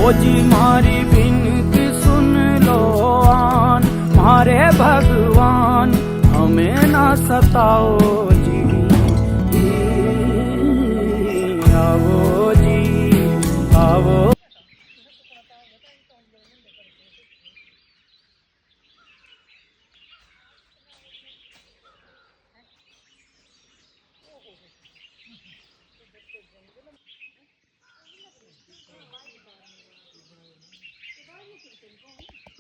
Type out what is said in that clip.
ओ जी मारी विनती सुन लो आन, मारे भगवान हमें ना सताओ जी। आओ जी आओ।